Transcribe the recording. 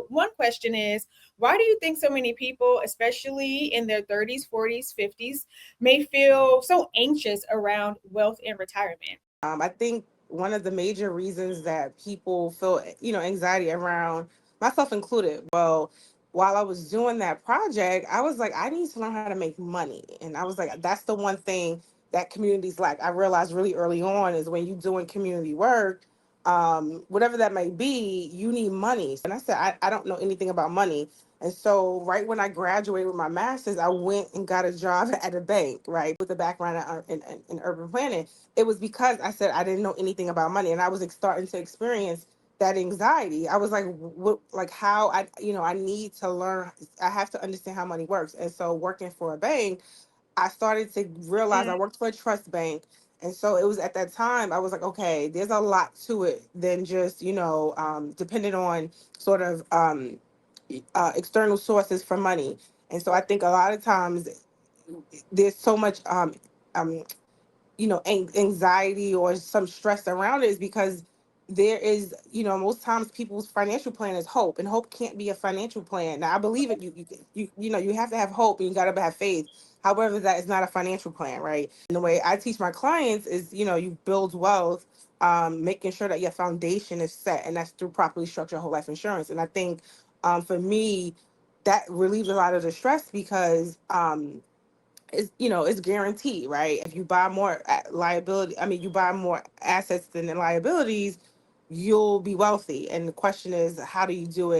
one question is, why do you think so many people, especially in their 30s, 40s, 50s, may feel so anxious around wealth and retirement? I think one of the major reasons that people feel, anxiety around, myself included. Well, while I was doing that project, I was like, I need to learn how to make money. And I was like, that's the one thing that communities lack. I realized really early on is when you're doing community work, whatever that may be, you need money. And I said, I don't know anything about money. And so, right when I graduated with my master's, I went and got a job at a bank, right, with a background in urban planning. It was because I said I didn't know anything about money, and I was starting to experience that anxiety. I was like, what, like how I need to learn. I have to understand how money works. And so, working for a bank, I started to realize I worked for a trust bank. And so it was at that time I was like, okay, there's a lot to it than just, depending on sort of external sources for money. And so I think a lot of times there's so much um, anxiety or some stress around it is because there is, most times people's financial plan is hope, and hope can't be a financial plan. Now I believe it. You have to have hope and you got to have faith. However, that is not a financial plan, right? And the way I teach my clients is, you build wealth, making sure that your foundation is set, and that's through properly structured whole life insurance. And I think, for me, that relieves a lot of the stress because it's guaranteed, right? If you buy more liability, I mean, you buy more assets than the liabilities, you'll be wealthy. And the question is, how do you do it